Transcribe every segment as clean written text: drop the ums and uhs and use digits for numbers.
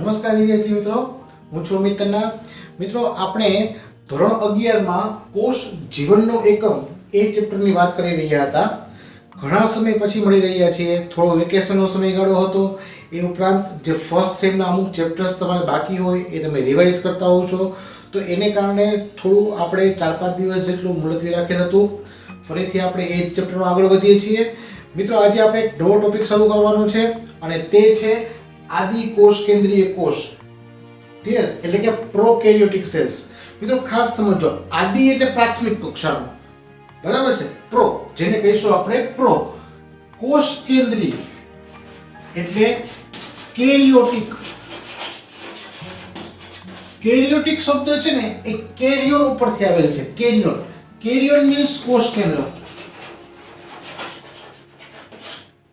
નમસ્કાર વિદ્યાર્થી મિત્રો, હું છું અમિત તન્ના। મિત્રો, આપણે ધોરણ 11 માં કોષ જીવનનો એકમ એ ચેપ્ટરની વાત કરી રહ્યા હતા। ઘણા સમય પછી મળી રહ્યા છીએ, થોડો વેકેશનનો સમયગાળો હતો। એ ઉપરાંત જે ફર્સ્ટ સેમના અમુક ચેપ્ટર્સ તમારે બાકી હોય એ તમે રિવાઇઝ કરતા હોવ છો, તો એને કારણે થોડું આપણે 4-5 દિવસ જેટલું મુલતવી રાખેલ હતું। ફરીથી આપણે એ ચેપ્ટરમાં આગળ વધીએ છીએ। મિત્રો, આજે આપણે નવો ટોપિક શરૂ કરવાનો છે અને તે છે આદિ કોષ કેન્દ્રીય કોષ, ક્લિયર? એટલે કે પ્રોકેરિયોટિક સેલ્સ। મિત્રો, ખાસ સમજો, આદિ એટલે પ્રાથમિક કક્ષાનો, બરાબર છે? પ્રો જેને કહીશું આપણે પ્રો, કોષ કેન્દ્રીય એટલે કેરિયોટિક। કેરિયોટિક શબ્દ છે ને એ કેરિયોન ઉપરથી આવેલ છે। કેરિયોન, કેરિયોન મીન્સ કોષ કેન્દ્ર,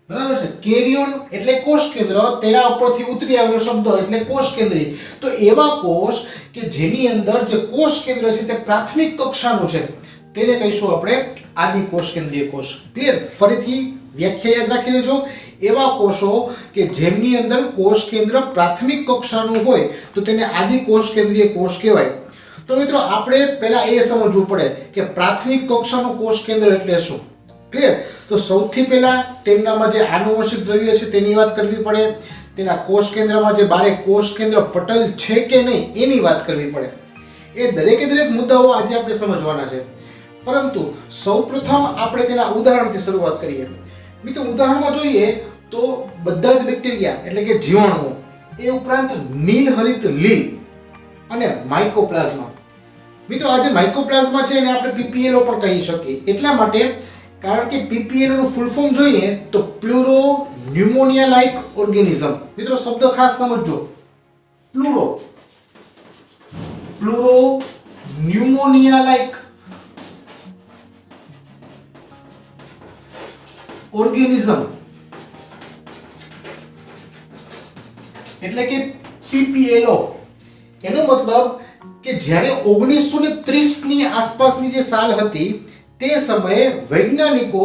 બરાબર છે? કેરિયોન એટલે કોષ કેન્દ્ર, તેના ઉપરથી ઉતરી આવેલો શબ્દ એટલે કોષ કેન્દ્રી। તો એવા કોષ કે જેની અંદર જે કોષ કેન્દ્ર છે તે પ્રાથમિક કક્ષાનું છે તેને કહીશું આપણે આદિ કોષ કેન્દ્રીય કોષ, ક્લિયર? ફરીથી વ્યાખ્યા યાદ રાખી લેજો। એવા કોષો કે જેમની અંદર કોષ કેન્દ્ર પ્રાથમિક કક્ષાનું હોય તો તેને આદિ કોષ કેન્દ્રીય કોષ કહેવાય। તો મિત્રો, આપણે પહેલા એ સમજવું પડે કે પ્રાથમિક કક્ષાનું કોષ કેન્દ્ર એટલે શું, ક્લિયર? તો સૌથી પહેલા તેમનામાં જે આનુવંશિક દ્રવ્ય છે તેની વાત કરવી પડે, તેના કોષ કેન્દ્રમાં જે બારે કોષ કેન્દ્ર પટલ છે કે નહીં એની વાત કરવી પડે। એ દરેકે દરેક મુદ્દાઓ આજે આપણે સમજવાના છે, પરંતુ સૌપ્રથમ આપણે તેના ઉદાહરણથી શરૂઆત કરીએ। મિત્રો, ઉદાહરણમાં જોઈએ તો બધા જ બેક્ટેરિયા એટલે કે જીવાણુઓ, એ ઉપરાંત નીલહરિત લીલ અને માઇકોપ્લાઝ્મા। મિત્રો, આ જે માઇકોપ્લાઝ્મા છે એને આપણે પીપીએલઓ પણ કહી શકીએ, એટલા માટે કારણ કે પીપીએલઓ નું ફૂલ ફોર્મ જોઈએ તો પ્લુરો ન્યુમોનિયા લાઇક ઓર્ગેનિઝમ। મિત્રો, શબ્દ ખાસ સમજજો, પ્લુરો, પ્લુરો ન્યુમોનિયા લાઇક ઓર્ગેનિઝમ એટલે કે પીપીએલઓ। એનો મતલબ કે જ્યારે 1930 ની આસપાસની જે સાલ હતી તે સમયે વૈજ્ઞાનિકો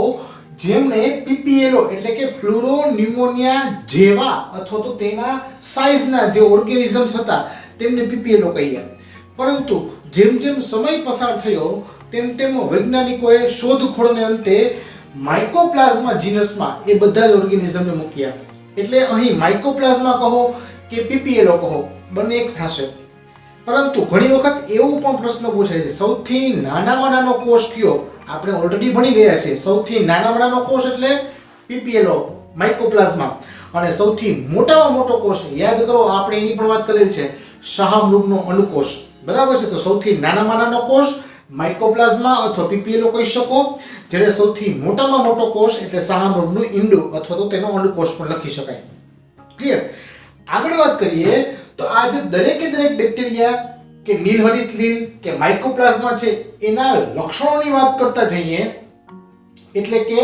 જેમણે પીપીએલઓ એટલે કે પ્લુરો ન્યુમોનિયા જેવા અથવા તો તેના સાઈઝના જે ઓર્ગેનિઝમ્સ હતા તેમને પીપીએલઓ કહ્યા। પરંતુ જેમ જેમ સમય પસાર થયો તેમ તેમ વૈજ્ઞાનિકોએ શોધખોળને અંતે માઇકોપ્લાઝ્મા જીનસમાં એ બધા જ ઓર્ગેનિઝમને મૂક્યા। એટલે અહીં માઇકોપ્લાઝ્મા કહો કે પીપીએલઓ કહો, બંને એક થશે। પરંતુ ઘણી વખત એવું પણ પ્રશ્ન પૂછાય છે, સૌથી નાનામાં નાનો કોષ કયો? આપણે ઓલરેડી ભણી ગયા છે, સૌથી નાનામાં નાનો કોષ એટલે પીપીએલઓ, માઇકોપ્લાઝ્મા, અને સૌથી મોટામાં મોટો કોષ યાદ કરો, આપણે એની પણ વાત કરેલ છે, શાહમૃગનો અંડકોષ, બરાબર છે? તો સૌથી નાનામાં નાનો કોષ માઇકોપ્લાઝ્મા અથવા પીપીએલઓ કહી શકો, જ્યારે સૌથી મોટામાં મોટો કોષ એટલે શાહમૃગનું ઈંડું અથવા તો તેનો અંડકોષ પણ લખી શકાય, ક્લિયર? આગળ વાત કરીએ તો આ જે દરેકે દરેક બેક્ટેરિયા કે નીલહરિત લીલ કે માઇકોપ્લાઝ્મા છે એના લક્ષણોની વાત કરતા જઈએ, એટલે કે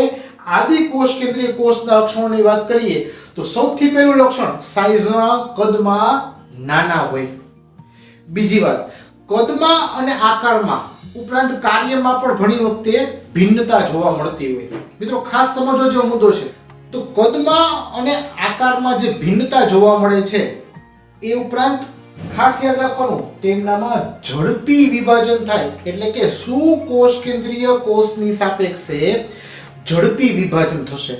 આદિ કોષ કેન્દ્રીય કોષના લક્ષણોની વાત કરીએ તો સૌથી પહેલું લક્ષણ સાઈઝમાં, કદમાં નાના હોય। બીજી વાત, કદમાં અને આકારમાં ઉપરાંત કાર્યમાં પણ ઘણી વખતે ભિન્નતા જોવા મળતી હોય। મિત્રો, ખાસ સમજવો જેવો મુદ્દો છે। તો કદમાં અને આકારમાં જે ભિન્નતા જોવા મળે છે એ ઉપરાંત ખાસ યાદ રાખવાનું, તેમનામાં ઝડપી વિભાજન થાય, એટલે કે સુકોષ કેન્દ્રીય કોષની સાપેક્ષે ઝડપી વિભાજન થશે।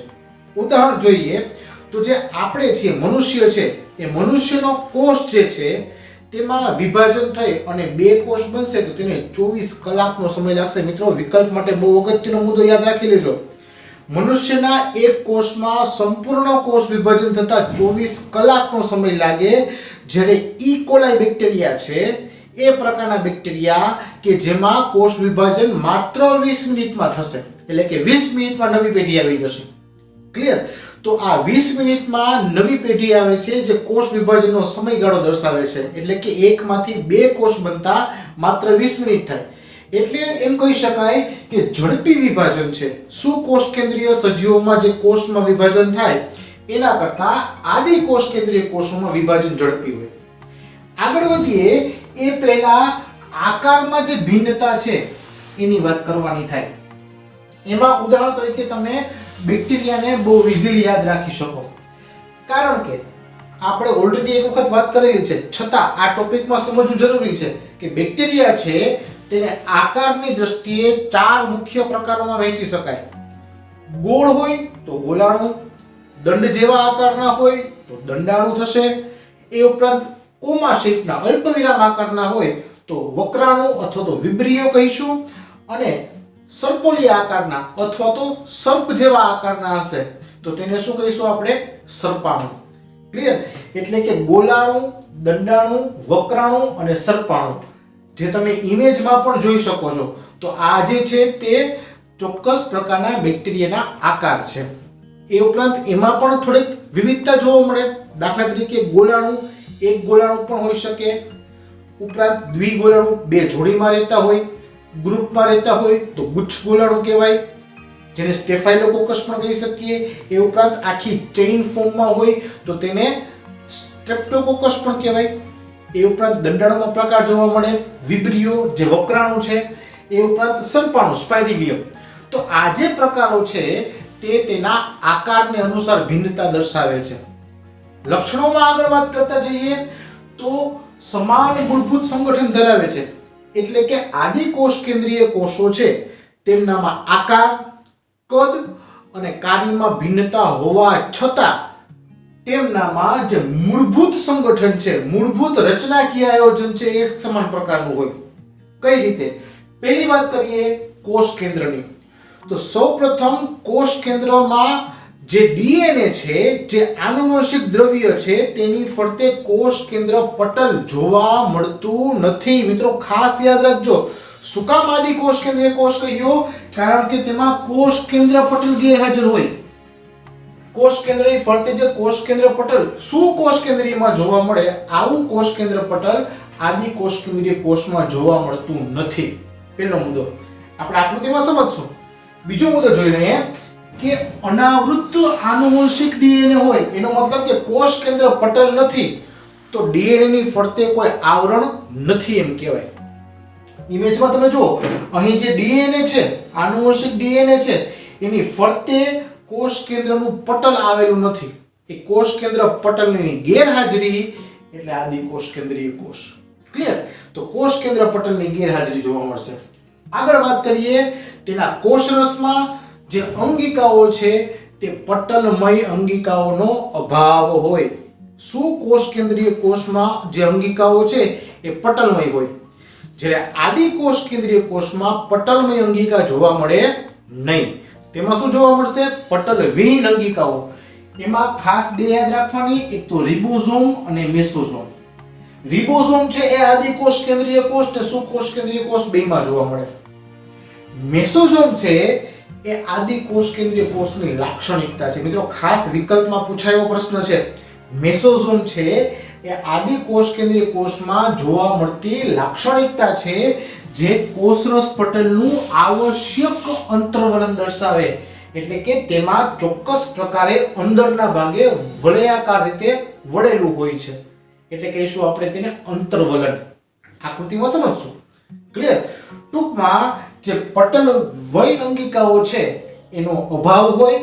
ઉદાહરણ જોઈએ તો જે આપણે છીએ, મનુષ્ય છે, એ મનુષ્યનો કોષ જે છે તેમાં વિભાજન થઈ અને 2 કોષ બનશે તો તેને 24 કલાકનો સમય લાગશે। મિત્રો, વિકલ્પ માટે બહુ અગત્યનો મુદ્દો યાદ રાખી લેજો, મનુષ્યના એક કોષમાં સંપૂર્ણ કોષ વિભાજન થતા 24 કલાકનો સમય લાગે, જ્યારે ઈ કોલાઈ બેક્ટેરિયા છે એ પ્રકારના બેક્ટેરિયા કે જેમાં કોષ વિભાજન માત્ર 20 મિનિટમાં થશે, એટલે કે 20 મિનિટમાં નવી પેઢી આવી જશે, ક્લિયર? તો આ 20 મિનિટમાં નવી પેઢી આવે છે જે કોષ વિભાજનનો સમયગાળો દર્શાવે છે, એટલે કે એકમાંથી 2 કોષ બનતા માત્ર 20 મિનિટ થાય। એટલે એમ કહી શકાય કે ઝડપી વિભાજન છે સુકોષ કેન્દ્રીય સજીવોમાં જે કોષમાં વિભાજન થાય એના કરતા આદિ કોષ કેન્દ્રીય કોષોમાં વિભાજન ઝડપી હોય। આગળ વધીએ એ પહેલા આકારમાં જે ભિન્નતા છે એની વાત કરવાની થાય। એમાં ઉદાહરણ તરીકે તમે બેક્ટેરિયાને બહુ ઇઝીલી યાદ રાખી શકો, કારણ કે આપણે ઓલરેડી એક વખત વાત કરેલી છે, છતાં આ ટોપિકમાં સમજવું જરૂરી છે કે બેક્ટેરિયા છે તેને આકારની દ્રષ્ટિએ 4 મુખ્ય પ્રકારોમાં વહેંચી શકાય. ગોળ હોય તો ગોલાણુ, દંડ જેવા આકારના હોય તો દંડાણુ થશે. એ ઉપરાંત કોમા શેપના અલ્પવિરામ આકારના હોય તો વક્રાણુ અથવા તો વિબ્રિયો કહીશું, અને સર્પોલી આકારના અથવા તો સર્પ જેવા આકારના હશે તો તેને શું કહીશું આપણે? સર્પાણુ. ક્લિયર? એટલે કે ગોલાણુ, દંડાણુ, વક્રાણુ અને સર્પાણુ જે તમે ઇમેજમાં પણ જોઈ શકો છો. તો આ જે છે તે ચોક્કસ પ્રકારના બેક્ટેરિયાના આકાર છે. એ ઉપરાંત એમાં પણ થોડીક વિવિધતા જોવા મળે. દાખલા તરીકે ગોલાણુ એક ગોલાણુ પણ હોઈ શકે, ઉપરાંત દ્વિગોલાણુ બે જોડીમાં રહેતા હોય, ગ્રુપમાં રહેતા હોય તો ગુચ્છ ગોલાણુ કહેવાય, જેને સ્ટેફાઇલોકોકસ પણ કહી શકીએ. એ ઉપરાંત આખી ચેઇન ફોર્મમાં હોય તો તેને સ્ટ્રેપ્ટોકોકસ પણ કહેવાય. એ ઉપરાંત દંડાણુનો પ્રકાર જોવા મળે, વિબ્રિયો જે વક્રાણુ છે. એ ઉપરાંત સર્પાણુ સ્પાઇરિલિયમ. તો આ જે પ્રકારો છે તે તેના આકારને અનુસાર ભિન્નતા દર્શાવે છે. લક્ષણોમાં આગળ વાત કરતા જઈએ તો સમાન મૂળભૂત સંગઠન ધરાવે છે. એટલે કે આદિકોષ કેન્દ્રીય કોષો છે તેમનામાં આકાર, કદ અને કાર્યમાં ભિન્નતા હોવા છતાં તેમનામાં જે મૂળભૂત સંગઠન છે, મૂળભૂત રચનાકીય આયોજન છે એ સમાન પ્રકારનું હોય. કઈ રીતે? પહેલી વાત કરીએ કોષ કેન્દ્રની. તો સૌપ્રથમ કોષ કેન્દ્રમાં જે ડીએનએ છે, જે આનુવંશિક દ્રવ્ય છે, તેની ફરતે કોષ કેન્દ્ર પટલ જોવા મળતું નથી. મિત્રો ખાસ યાદ રાખજો. શું કામ આદિ કોષ કેન્દ્રીય કોષ કહ્યો? કારણ કે તેમાં કોષ કેન્દ્ર પટલ ગેરહાજર હોય. કોષ કેન્દ્રની ફરતે જે કોષ કેન્દ્ર પટલ શું કોષ કેન્દ્રીયમાં જોવા મળે, આવું કોષ કેન્દ્ર પટલ આદિ કોષ કેન્દ્રીય કોષમાં જોવા મળતું નથી. પહેલો મુદ્દો આપણે આકૃતિમાં સમજશું. બીજો મુદ્દો જોઈ લઈએ કે અનાવૃત આનુવંશિક ડીએનએ હોય, એનો મતલબ કે કોષ કેન્દ્ર પટલ નથી તો ડીએનએ ની ફરતે કોઈ આવરણ નથી એમ કહેવાય. ઇમેજમાં તમે જુઓ, અહીં જે ડીએનએ છે, આનુવંશિક ડીએનએ છે, એની ફરતે કોષ કેન્દ્રનું પટલ આવેલું નથી. એ કોષ કેન્દ્ર પટલની ગેરહાજરી એટલે આદિ કોષ કેન્દ્રીય કોષ. ક્લિયર? તો કોષ કેન્દ્ર પટલની ગેરહાજરી જોવા મળશે. આગળ વાત કરીએ તેના કોષરસમાં જે અંગિકાઓ છે તે પટલમય અંગિકાઓનો અભાવ હોય. શું કોષ કેન્દ્રીય કોષમાં જે અંગિકાઓ છે એ પટલમય હોય, જ્યારે આદિ કોષ કેન્દ્રીય કોષમાં પટલમય અંગિકા જોવા મળે નહીં. તેમાં શું જોવા મળશે? પટલ વિહીન અંગિકાઓ. એમાં ખાસ બે યાદ રાખવાની, એક તો રિબોઝોમ અને મેસોઝોમ. રિબોઝોમ છે એ આદિ કોષ કેન્દ્રીય કોષ ને સુકોષ કેન્દ્રીય કોષ બેમાં જોવા મળે. મેસોઝોમ છે એ આદિ કોષ કેન્દ્રીય કોષની લાક્ષણિકતા છે. મિત્રો ખાસ વિકલ્પમાં પૂછાયેલો પ્રશ્ન છે. મેસોઝોમ છે એ આદિ કોષ કેન્દ્રીય કોષમાં જોવા મળતી લાક્ષણિકતા છે જે કોષરસ પટલનું આવશ્યક અંતર્વલન દર્શાવે. એટલે કે તેમાં ચોક્કસ પ્રકારે અંદરના ભાગે વલયાકાર રીતે વળેલું હોય છે. એટલે કહીશું આપણે તેને અંતર્વલન. આકૃતિમાં સમજશું. ક્લિયર? ટૂંકમાં જે પટલ વય અંગિકાઓ છે એનો અભાવ હોય,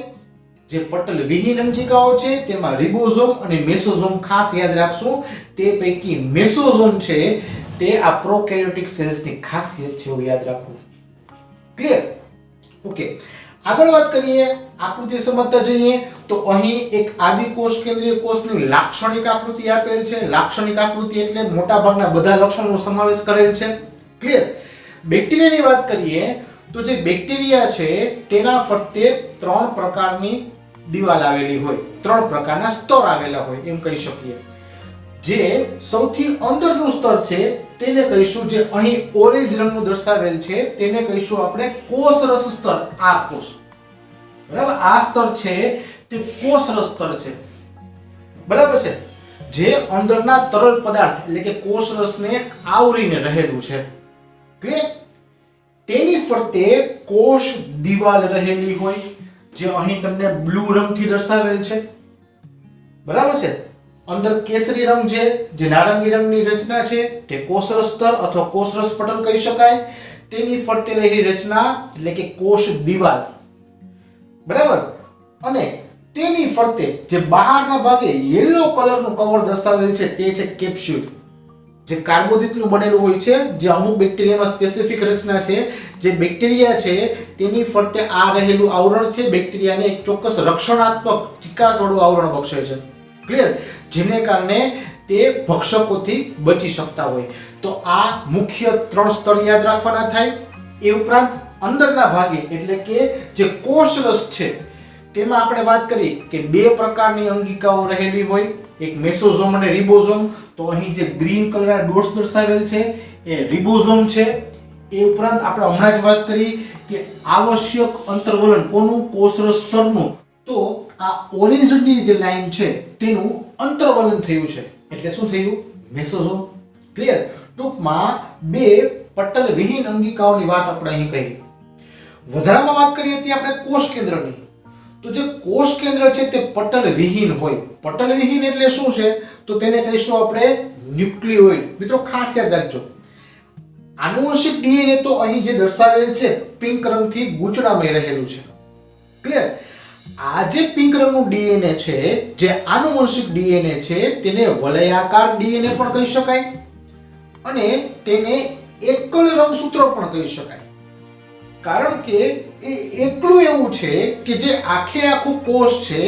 જે પટલ વિહીન અંગિકાઓ છે તેમાં રિબોઝોમ અને મેસોઝોમ ખાસ યાદ રાખશું. તે પૈકી મેસોઝોમ છે તે આ પ્રોકેરિયોટિક સેલ્સની ખાસિયત છે, એવું યાદ રાખવું. ક્લિયર? ઓકે, આગળ વાત કરીએ, આકૃતિ સમજતા જઈએ તો અહીં એક આદિ કોષ કેન્દ્રીય કોષની લાક્ષણિક આકૃતિ આપેલ છે. લાક્ષણિક આકૃતિ એટલે મોટા ભાગના બધા લક્ષણોનો સમાવેશ કરેલ છે. ક્લિયર? બેક્ટેરિયાની વાત કરીએ તો જે બેક્ટેરિયા છે તેના ફરતે 3 પ્રકારની દિવાલ આવેલી હોય, 3 પ્રકારના સ્તર આવેલા હોય એમ કહી શકીએ. જે સૌથી અંદરનું સ્તર છે તેને કહીશું, જે અહીં ઓરેન્જ રંગનું દર્શાવેલ છે તેને કહીશું આપણે કોષરસ સ્તર. આ કોષ, બરાબર, આ સ્તર છે તે કોષરસ સ્તર છે. બરાબર છે? જે અંદરના તરલ પદાર્થ એટલે કે કોષરસને આવરીને રહેલું છે. ક્લિયર? તેની ફરતે કોષ દિવાલ રહેલી હોય, જે અહીં તમને બ્લુ રંગથી દર્શાવેલ છે. બરાબર છે? અંદર કેસરી રંગ છે, જે નારંગી રંગની રચના છે તે કોષરસ સ્તર અથવા કોષરસ પટલ કહી શકાય. તેની ફરતે રહેલી રચના એટલે કે કોષ દિવાલ. બરાબર? અને તેની ફરતે જે બહારના ભાગે યલો કલરનું કવર દર્શાવેલ છે તે છે કેપ્સ્યુલ, જે કાર્બોદિતનું બનેલું હોય છે, જે અમુક બેક્ટેરિયામાં સ્પેસિફિક રચના છે. જે બેક્ટેરિયા છે તેની ફરતે આ રહેલું આવરણ છે બેક્ટેરિયાને એક ચોક્કસ રક્ષણાત્મક ચિકાસવાળું આવરણ બક્ષે છે. ક્લિયર? જેને કારણે તે ભક્ષકોથી બચી શકતા હોય. તો આ મુખ્ય 3 સ્તર યાદ રાખવાના થાય. એ ઉપરાંત અંદરના ભાગે એટલે કે જે કોષરસ છે તેમાં આપણે વાત કરી કે 2 પ્રકારની અંગિકાઓ રહેલી હોય, એક મેસોઝોમ અને રિબોઝોમ. તો અહીં જે ગ્રીન કલરના ડોટ્સ દર્શાવેલ છે એ રિબોઝોમ છે. એ ઉપરાંત આપણે હમણાં જ વાત કરી કે આવશ્યક અંતર્વલન કોનું? કોષરસ સ્તરનું. તો આ ઓરેન્જની જે લાઈન છે તેનું અંતર્વલન થયું છે એટલે શું થયું? મેસોઝોમ. ક્લિયર? ટૂંકમાં 2 પટલ વિહીન અંગિકાઓની વાત આપણે અહીં કહી. વધારામાં વાત કરી હતી આપણે કોષ કેન્દ્રની. તો જે કોષ કેન્દ્ર છે તે પટલ વિહીન હોય. પટલ વિહીન એટલે શું છે? તો તેને કહીશું આપણે ન્યુક્લિયોઇડ. મિત્રો ખાસ યાદ રાખજો, આનુવંશિક ડીએનએ તો અહીં જે દર્શાવેલ છે પિંક રંગથી ગૂંચળામય રહેલું છે. ક્લિયર? આ જે પિંક રંગનું ડીએનએ છે, જે આનુવંશિક ડીએનએ છે, તેને વલયાકાર ડીએનએ પણ કહી શકાય અને તેને એકલ રંગસૂત્ર પણ કહી શકાય. કારણ કે એ એકલું એવું છે કે જે આખે આખું કોષ છે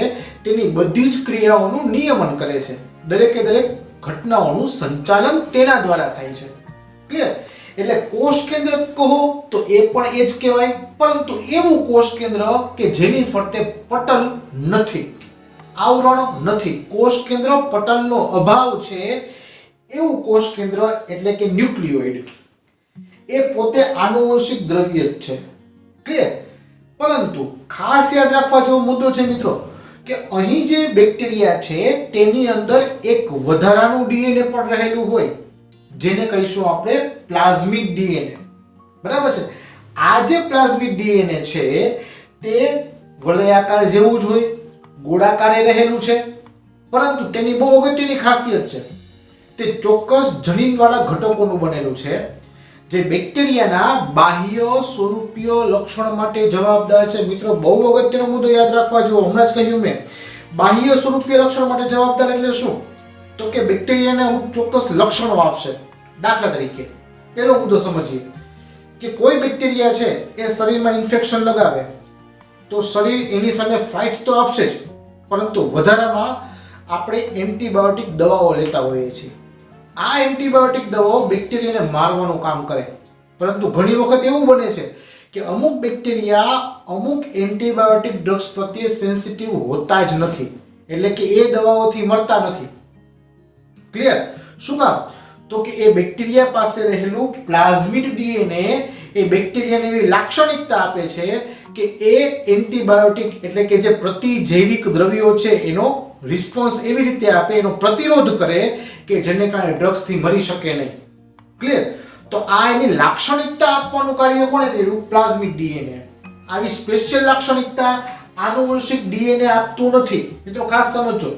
તેની બધી જ ક્રિયાઓનું નિયમન કરે છે. દરેકે દરેક ઘટનાઓનું સંચાલન તેના દ્વારા થાય છે. ક્લિયર? એટલે કોષ કેન્દ્ર કહો તો એ પણ એ જ કહેવાય, પરંતુ એવું કોષ કેન્દ્ર કે જેની ફરતે પટલ નથી, આવરણ નથી, કોષ કેન્દ્ર પટલનો અભાવ છે, એવું કોષ કેન્દ્ર એટલે કે ન્યુક્લિયોઇડ. એ પોતે આનુવંશિક દ્રવ્ય જ છે. ક્લિયર? પરંતુ ખાસ યાદ રાખવા જેવો મુદ્દો છે મિત્રો કે અહીં જે બેક્ટેરિયા છે તેની અંદર એક વધારાનું ડીએનએ પણ રહેલું હોય, જેને કહીશું આપણે પ્લાઝમિક ડીએનએ. બરાબર છે? આ જે પ્લાઝમિક ડીએનએ છે તે વલયાકાર જેવું જ હોય, ગોળાકારે રહેલું છે, પરંતુ તેની બહુ અગત્યની ખાસિયત છે, તે ચોક્કસ જનીનવાળા ઘટકોનું બનેલું છે જે બેક્ટેરિયાના બાહ્ય સ્વરૂપીય લક્ષણ માટે જવાબદાર છે. મિત્રો બહુ અગત્યનો મુદ્દો યાદ રાખવા જેવો, હમણાં જ કહ્યું મેં, બાહ્ય સ્વરૂપીય લક્ષણ માટે જવાબદાર એટલે શું? તો કે બેક્ટેરિયાને અમુક ચોક્કસ લક્ષણો આપશે. દાખલા તરીકે પહેલો મુદ્દો સમજીએ કે કોઈ બેક્ટેરિયા છે એ શરીરમાં ઇન્ફેક્શન લગાવે તો શરીર એની સામે ફાઇટ તો આપશે જ, પરંતુ વધારામાં આપણે એન્ટીબાયોટિક દવાઓ લેતા હોઈએ છીએ. આ એન્ટીબાયોટિક દવાઓ બેક્ટેરિયાને મારવાનું કામ કરે, પરંતુ ઘણી વખત એવું બને છે કે અમુક બેક્ટેરિયા અમુક એન્ટીબાયોટિક ડ્રગ્સ પ્રત્યે સેન્સિટિવ હોતા જ નથી, એટલે કે એ દવાઓથી મરતા નથી. ક્લિયર? શું કામ? તો કે એ બેક્ટેરિયા પાસે રહેલું પ્લાઝમિડ ડીએનએ એ બેક્ટેરિયાને એવી લાક્ષણિકતા આપે છે કે એ એન્ટીબાયોટિક એટલે કે જે પ્રતિજૈવિક દ્રવ્યો છે એનો રિસ્પોન્સ એવી રીતે આપે, એનો પ્રતિરોધ કરે કે જેને કારણે ડ્રગ્સથી મરી શકે નહીં. ક્લિયર? તો આ એની લાક્ષણિકતા આપવાનું કાર્ય કોણે કર્યું? પ્લાઝમિક ડીએનએ. આવી સ્પેશિયલ લાક્ષણિકતા આનુવંશિક ડીએનએ આપતું નથી. મિત્રો ખાસ સમજો,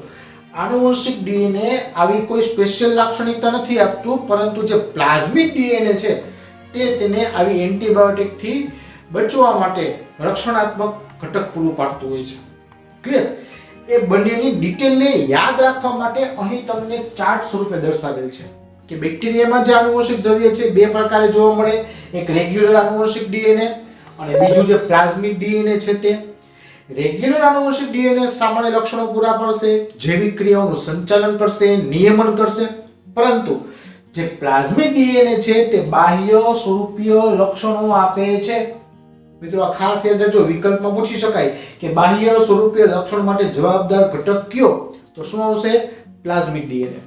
આનુવંશિક ડીએનએ આવી કોઈ સ્પેશિયલ લાક્ષણિકતા નથી આપતું, પરંતુ જે પ્લાઝમિક ડીએનએ છે તે તેને આવી એન્ટીબાયોટિકથી બચવા માટે રક્ષણાત્મક ઘટક પૂરું પાડતું હોય છે. ક્લિયર? એ બંનેની ડિટેલને યાદ રાખવા માટે અહીં તમને ચાર્ટ સ્વરૂપે દર્શાવેલ છે કે બેક્ટેરિયામાં જે આનુવંશિક દ્રવ્ય છે 2 પ્રકારે જોવા મળે, એક રેગ્યુલર આનુવંશિક ડીએનએ અને બીજું જે પ્લાઝમિક ડીએનએ છે તે. રેગ્યુલર આનુવંશિક ડીએનએ સામાન્ય લક્ષણો પૂરા પાડશે, જૈવિક ક્રિયાઓનું સંચાલન કરશે, નિયમન કરશે, પરંતુ જે પ્લાઝમિક ડીએનએ છે તે બાહ્ય સ્વરૂપીય લક્ષણો આપે છે. મિત્રો આ ખાસ યાદ રાખજો, વિકલ્પમાં પૂછી શકાય કે બાહ્ય સ્વરૂપીય લક્ષણ માટે જવાબદાર ઘટક કયો? તો શું આવશે? પ્લાઝમિક ડીએનએ.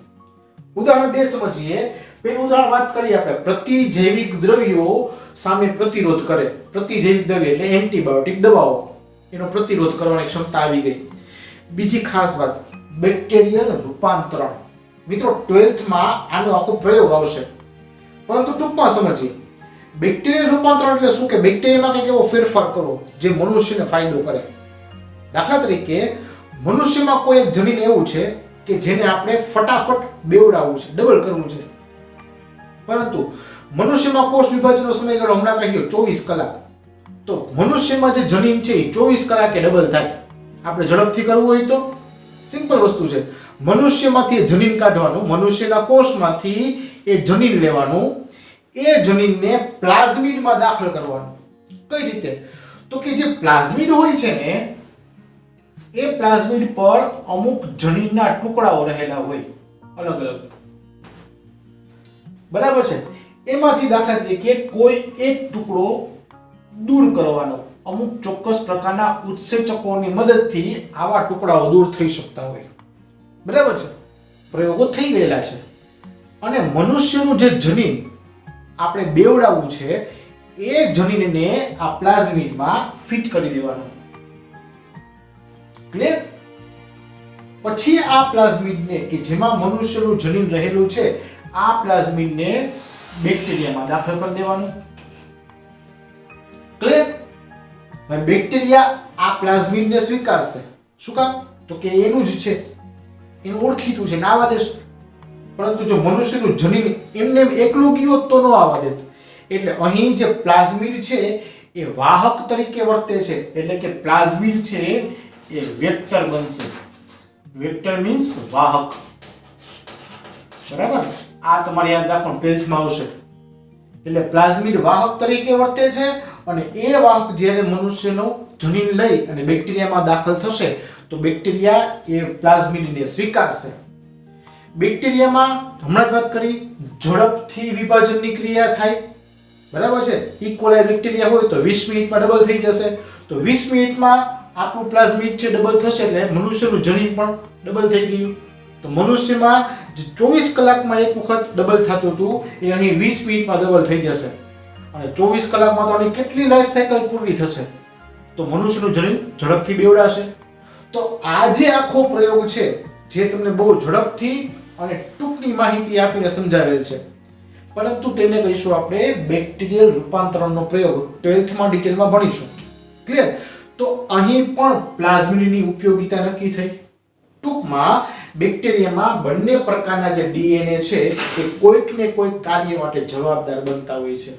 ઉદાહરણ 2 સમજીએ. પહેલું ઉદાહરણ વાત કરીએ આપણે, પ્રતિજૈવિક દ્રવ્યો સામે પ્રતિરોધ કરે. પ્રતિજૈવિક દ્રવ્ય એટલે એન્ટીબાયોટિક દવાઓ, એનો પ્રતિરોધ કરવાની ક્ષમતા આવી ગઈ. બીજી ખાસ વાત, બેક્ટેરિયલ રૂપાંતરણ. મિત્રો 12th માં આનો આખો પ્રયોગ આવશે, પરંતુ ટૂંકમાં સમજીએ. બેક્ટેરિયલ રૂપાંતરણ એટલે શું? કે બેક્ટેરિયામાં કંઈક એવો ફેરફાર કરવો જે મનુષ્યને ફાયદો કરે. દાખલા તરીકે મનુષ્યમાં કોઈ એક જનીન એવું છે કે જેને આપણે ફટાફટ બેવડાવવું છે, ડબલ કરવું છે, પરંતુ મનુષ્યમાં કોષ વિભાજનનો સમયગાળો હમણાં કહ્યો 24 કલાક. તો મનુષ્યમાં જે જનીન છે એ 24 કલાકે ડબલ થાય. આપણે ઝડપથી કરવું હોય તો સિમ્પલ વસ્તુ છે. મનુષ્યમાંથી જનીન કાઢવાનું, મનુષ્યના કોષમાંથી એ જનીન લેવાનું, એ જનીનને પ્લાઝમિડમાં દાખલ કરવાનું. કઈ રીતે? તો કે જે પ્લાઝમિડ હોય છે ને એ પ્લાઝમિડ પર અમુક જનીનના ટુકડાઓ રહેલા હોય અલગ અલગ, બરાબર છે. એમાંથી દાખલા તરીકે કોઈ એક ટુકડો દૂર કરવાનો, અમુક ચોક્કસ પ્રકારના ઉત્સેચકોની મદદથી આવા ટુકડાઓ દૂર થઈ શકતા હોય, બરાબર છે. પ્રયોગો થઈ ગયેલા છે. અને મનુષ્યનું જે જનીન આપણે બેવડાવવું છે એ જનીનને આ પ્લાઝમિડમાં ફિટ કરી દેવાનું. ક્લિયર? પછી આ પ્લાઝમિડને કે જેમાં મનુષ્યનું જનીન રહેલું છે આ પ્લાઝમિડને બેક્ટેરિયામાં દાખલ કરી દેવાનું. ક્લિયર? હવે બેક્ટેરિયા આ પ્લાઝમિડને સ્વીકારશે. શું કામ? તો કે એનું જ છે, એનું ઓળખીતું છે, ના આવવા દેશે. પરંતુ જો મનુષ્યનું જનીન એમને એકલું ગયું તો ન આવવા દે. એટલે અહીં જે પ્લાઝમિડ છે એ વાહક તરીકે વર્તે છે. એટલે કે પ્લાઝમિડ છે એ વેક્ટર બનશે. વેક્ટર મીન્સ વાહક. બરાબર? આ તમારે યાદ રાખવાનું, 12th માં આવશે. એટલે પ્લાઝમિડ વાહક તરીકે વર્તે છે અને એ વાહક જ્યારે મનુષ્યનું જનીન લઈ અને બેક્ટેરિયામાં દાખલ થશે તો બેક્ટેરિયા એ પ્લાઝમિડને સ્વીકારશે. બેક્ટેરિયામાં હમણાં જ વાત કરી ઝડપથી વિભાજનની ક્રિયા થાય, બરાબર છે. ઇકોલાઈ બેક્ટેરિયા હોય તો 20 મિનિટમાં ડબલ થઈ જશે. તો 20 મિનિટમાં આપણું પ્લાઝમિડ છે ડબલ થશે એટલે મનુષ્યનું જનીન પણ ડબલ થઈ ગયું. તો મનુષ્યમાં જે 24 કલાકમાં એક વખત ડબલ થતું હતું એ અહીં 20 મિનિટમાં ડબલ થઈ જશે. અને 24 કલાકમાં તો આની કેટલી લાઈફ સાયકલ પૂરી થશે? તો મનુષ્યનું જનીન ઝડપથી બેવડાશે. તો આ જે આખો પ્રયોગ છે જે તમને બહુ ઝડપથી અને ટૂંકની માહિતી આપીને સમજાવેલ છે, પરંતુ તેને કહીશું આપણે બેક્ટેરિયલ રૂપાંતરણનો પ્રયોગ. 12th માં ડિટેલમાં ભણીશું. ક્લિયર? તો અહીં પણ પ્લાઝમિડની ઉપયોગિતા નક્કી થઈ. ટૂંકમાં બેક્ટેરિયામાં બંને પ્રકારના જે ડીએનએ છે એ કોઈક ને કોઈક કાર્ય માટે જવાબદાર બનતા હોય છે.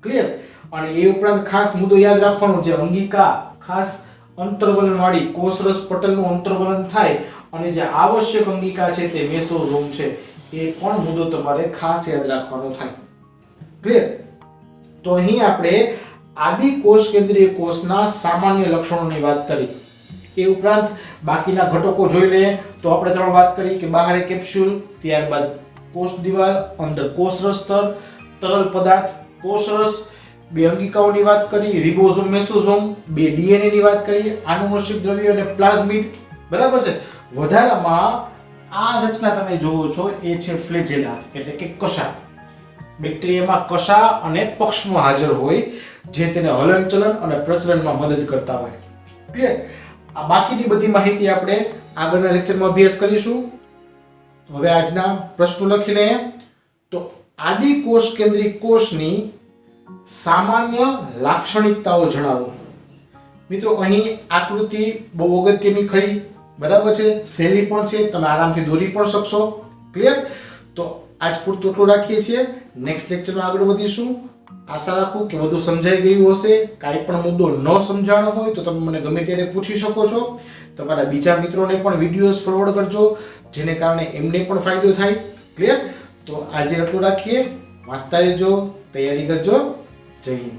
ક્લિયર? અને એ ઉપરાંત ખાસ મુદ્દો યાદ રાખવાનો, જે અંગિકા ખાસ અંતર્વલન વાળી કોષરસ પટલનું અંતર્વલન થાય અને જે આવશ્યક અંગિકા છે તે મેસોઝોમ છે, એ પણ મુદ્દો તમારે ખાસ યાદ રાખવાનો થાય. ક્લિયર? તો અહીં આપણે આદિ કોષ કેન્દ્રીય કોષના સામાન્ય લક્ષણોની વાત કરી. એ ઉપરાંત બાકીના ઘટકો જોઈ લઈએ તો આપણે 3 વાત કરી કે બહાર કેપ્સ્યુલ, ત્યારબાદ કોષ દિવાલ, અંદર કોષરસ સ્તર, તરલ પદાર્થ કોષરસ, 2 અંગિકાઓની વાત કરી, રિબોઝોમ મેસોઝોમ, 2 ડીએનએ ની વાત કરી, આનુવંશિક દ્રવ્યો અને પ્લાઝમિડ, બરાબર છે. વધારામાં આ રચના તમે જોવો છો એ છે ફ્લેજેલા એટલે કે કશા. બેક્ટેરિયામાં કશા અને પક્ષમો હાજર હોય જે તેને હલનચલન અને પ્રચલનમાં મદદ કરતા હોય. ક્લિયર? આ બાકીની બધી માહિતી આપણે આગળના લેક્ચરમાં અભ્યાસ કરીશું. હવે આજના પ્રશ્નો લખી લઈએ. તો આદિ કોષ કેન્દ્રિત કોષની સામાન્ય લાક્ષણિકતાઓ જણાવો. મિત્રો અહીં આકૃતિ બહુ અગત્યની ખરી, બરાબર છે. સહેલી પણ છે, તમે આરામથી દોરી પણ શકશો. ક્લિયર? તો આજ પૂરતું એટલું રાખીએ છીએ. નેક્સ્ટ લેક્ચરમાં આગળ વધીશું. આશા રાખું કે બધું સમજાઈ ગયું હશે. કાંઈ પણ મુદ્દો ન સમજાણો હોય તો તમે મને ગમે ત્યારે પૂછી શકો છો. તમારા બીજા મિત્રોને પણ વિડીયોઝ ફોરવર્ડ કરજો જેને કારણે એમને પણ ફાયદો થાય. ક્લિયર? તો આજે એટલું રાખીએ. વાંચતા રહેજો, તૈયારી કરજો. જય હિન્દ.